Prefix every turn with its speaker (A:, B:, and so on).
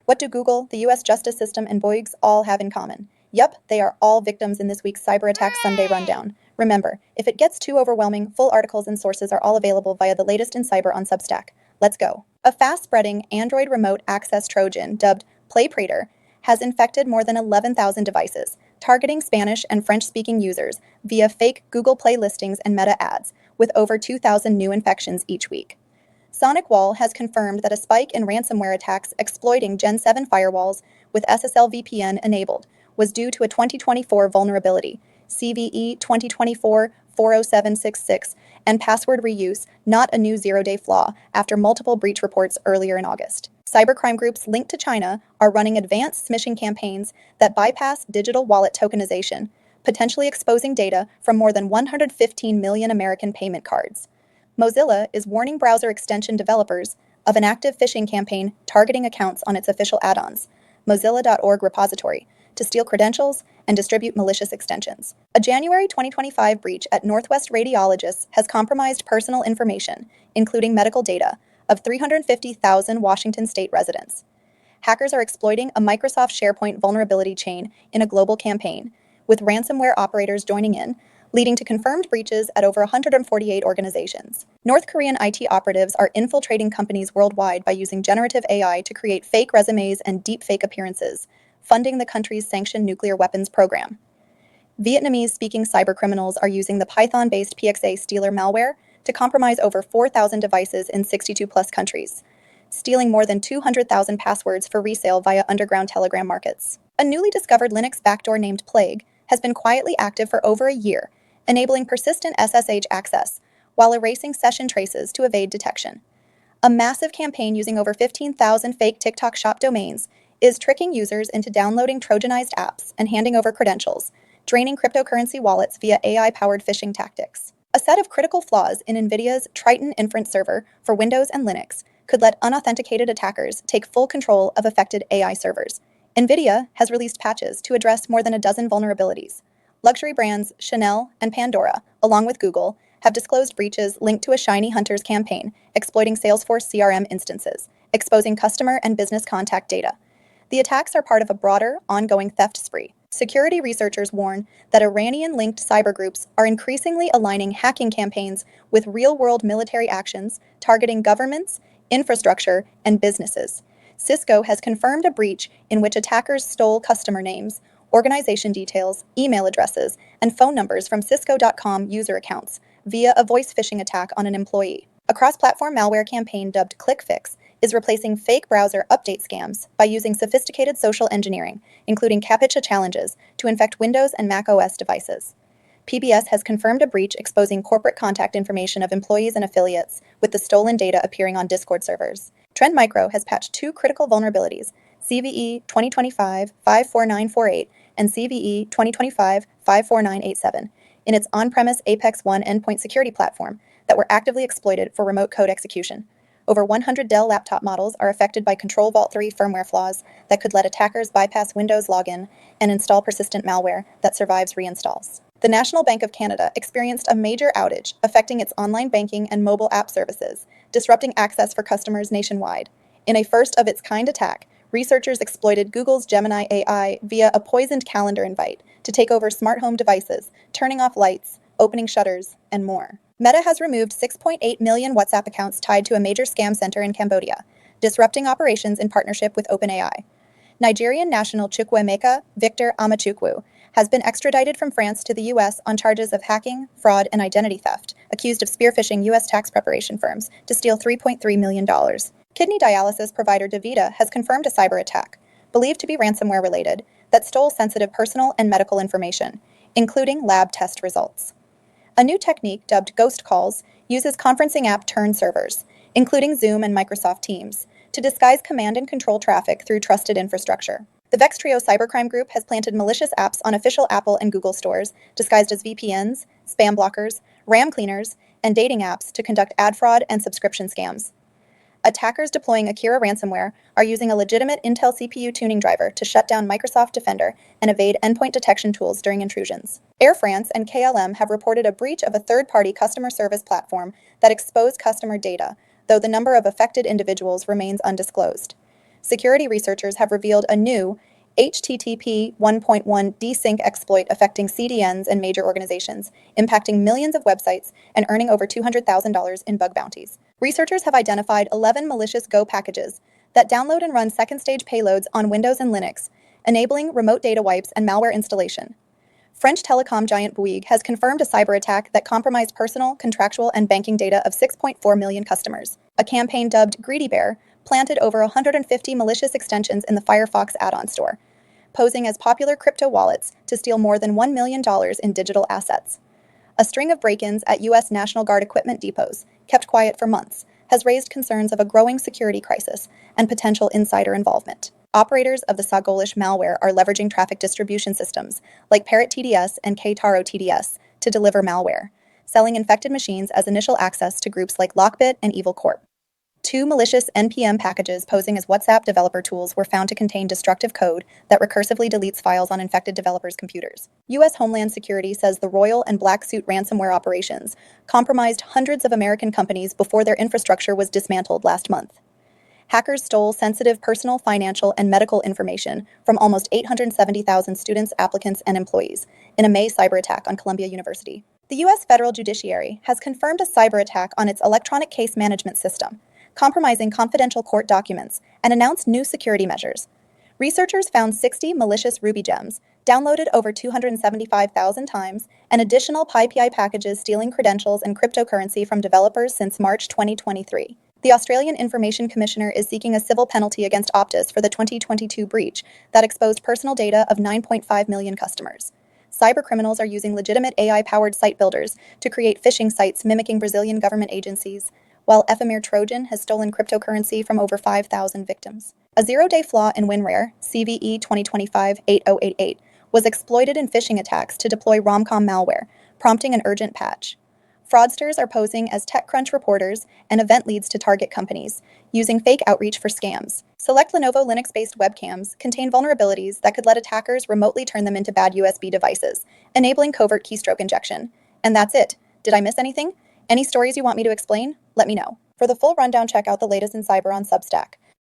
A: What do Google, the US justice system, and Bouygues all have in common? Yup, they are all victims in this week's Cyber Attack Sunday rundown. Remember, if it gets too overwhelming, full articles and sources are all available via the latest in cyber on Substack. Let's go. A fast-spreading Android remote access Trojan, dubbed PlayPrater, has infected more than 11,000 devices, targeting Spanish and French-speaking users via fake Google Play listings and meta ads, with over 2,000 new infections each week. SonicWall has confirmed that a spike in ransomware attacks exploiting Gen 7 firewalls with SSL VPN enabled was due to a 2024 vulnerability, CVE 2024-40766, and password reuse, not a new zero-day flaw, after multiple breach reports earlier in August. Cybercrime groups linked to China are running advanced smishing campaigns that bypass digital wallet tokenization, potentially exposing data from more than 115 million American payment cards. Mozilla is warning browser extension developers of an active phishing campaign targeting accounts on its official add-ons, mozilla.org repository, to steal credentials and distribute malicious extensions. A January 2025 breach at Northwest Radiologists has compromised personal information, including medical data, of 350,000 Washington state residents. Hackers are exploiting a Microsoft SharePoint vulnerability chain in a global campaign, with ransomware operators joining in, leading to confirmed breaches at over 148 organizations. North Korean IT operatives are infiltrating companies worldwide by using generative AI to create fake resumes and deepfake appearances, funding the country's sanctioned nuclear weapons program. Vietnamese-speaking cybercriminals are using the Python-based PXA Stealer malware to compromise over 4,000 devices in 62-plus countries, stealing more than 200,000 passwords for resale via underground Telegram markets. A newly discovered Linux backdoor named Plague has been quietly active for over a year, enabling persistent SSH access while erasing session traces to evade detection. A massive campaign using over 15,000 fake TikTok shop domains is tricking users into downloading Trojanized apps and handing over credentials, draining cryptocurrency wallets via AI-powered phishing tactics. A set of critical flaws in NVIDIA's Triton inference server for Windows and Linux could let unauthenticated attackers take full control of affected AI servers. NVIDIA has released patches to address more than a dozen vulnerabilities. Luxury brands Chanel and Pandora, along with Google, have disclosed breaches linked to a Shiny Hunters campaign exploiting Salesforce CRM instances, exposing customer and business contact data. The attacks are part of a broader, ongoing theft spree. Security researchers warn that Iranian-linked cyber groups are increasingly aligning hacking campaigns with real-world military actions targeting governments, infrastructure, and businesses. Cisco has confirmed a breach in which attackers stole customer names, organization details, email addresses, and phone numbers from Cisco.com user accounts via a voice phishing attack on an employee. A cross-platform malware campaign dubbed ClickFix is replacing fake browser update scams by using sophisticated social engineering, including CAPTCHA challenges, to infect Windows and Mac OS devices. PBS has confirmed a breach exposing corporate contact information of employees and affiliates, with the stolen data appearing on Discord servers. Trend Micro has patched two critical vulnerabilities, CVE 2025-54948 and CVE 2025-54987, in its on-premise Apex One endpoint security platform that were actively exploited for remote code execution. Over 100 Dell laptop models are affected by Control Vault 3 firmware flaws that could let attackers bypass Windows login and install persistent malware that survives reinstalls. The National Bank of Canada experienced a major outage affecting its online banking and mobile app services, disrupting access for customers nationwide. In a first-of-its-kind attack, researchers exploited Google's Gemini AI via a poisoned calendar invite to take over smart home devices, turning off lights, opening shutters, and more. Meta has removed 6.8 million WhatsApp accounts tied to a major scam center in Cambodia, disrupting operations in partnership with OpenAI. Nigerian national Chukwuemeka Victor Amachukwu has been extradited from France to the U.S. on charges of hacking, fraud, and identity theft, accused of spearphishing U.S. tax preparation firms to steal $3.3 million. Kidney dialysis provider DaVita has confirmed a cyber attack, believed to be ransomware-related, that stole sensitive personal and medical information, including lab test results. A new technique dubbed Ghost Calls uses conferencing app turn servers, including Zoom and Microsoft Teams, to disguise command and control traffic through trusted infrastructure. The Vextrio cybercrime group has planted malicious apps on official Apple and Google stores, disguised as VPNs, spam blockers, RAM cleaners, and dating apps to conduct ad fraud and subscription scams. Attackers deploying Akira ransomware are using a legitimate Intel CPU tuning driver to shut down Microsoft Defender and evade endpoint detection tools during intrusions. Air France and KLM have reported a breach of a third-party customer service platform that exposed customer data, though the number of affected individuals remains undisclosed. security researchers have revealed a new HTTP 1.1 desync exploit affecting CDNs and major organizations, impacting millions of websites and earning over $200,000 in bug bounties. Researchers have identified 11 malicious Go packages that download and run second-stage payloads on Windows and Linux, enabling remote data wipes and malware installation. French telecom giant Bouygues has confirmed a cyber attack that compromised personal, contractual, and banking data of 6.4 million customers. A campaign dubbed Greedy Bear planted over 150 malicious extensions in the Firefox add-on store, posing as popular crypto wallets to steal more than $1 million in digital assets. A string of break-ins at U.S. National Guard equipment depots, kept quiet for months, has raised concerns of a growing security crisis and potential insider involvement. Operators of the Sagolish malware are leveraging traffic distribution systems like Parrot TDS and K-Taro TDS to deliver malware, selling infected machines as initial access to groups like Lockbit and Evil Corp. 2 malicious NPM packages posing as WhatsApp developer tools were found to contain destructive code that recursively deletes files on infected developers' computers. U.S. Homeland Security says the Royal and Black Suit ransomware operations compromised hundreds of American companies before their infrastructure was dismantled last month. Hackers stole sensitive personal, financial, and medical information from almost 870,000 students, applicants, and employees in a May cyber attack on Columbia University. The U.S. federal judiciary has confirmed a cyber attack on its electronic case management system, compromising confidential court documents, and announced new security measures. Researchers found 60 malicious Ruby gems, downloaded over 275,000 times, and additional PyPI packages stealing credentials and cryptocurrency from developers since March 2023. The Australian Information Commissioner is seeking a civil penalty against Optus for the 2022 breach that exposed personal data of 9.5 million customers. Cybercriminals are using legitimate AI-powered site builders to create phishing sites mimicking Brazilian government agencies, while Ephemer Trojan has stolen cryptocurrency from over 5,000 victims. A zero-day flaw in WinRare, CVE 2025-8088, was exploited in phishing attacks to deploy Romcom malware, prompting an urgent patch. Fraudsters are posing as TechCrunch reporters and event leads to target companies, using fake outreach for scams. Select Lenovo Linux-based webcams contain vulnerabilities that could let attackers remotely turn them into bad USB devices, enabling covert keystroke injection. And that's it. Did I miss anything? Any stories you want me to explain? Let me know. For the full rundown, check out the latest in cyber on Substack.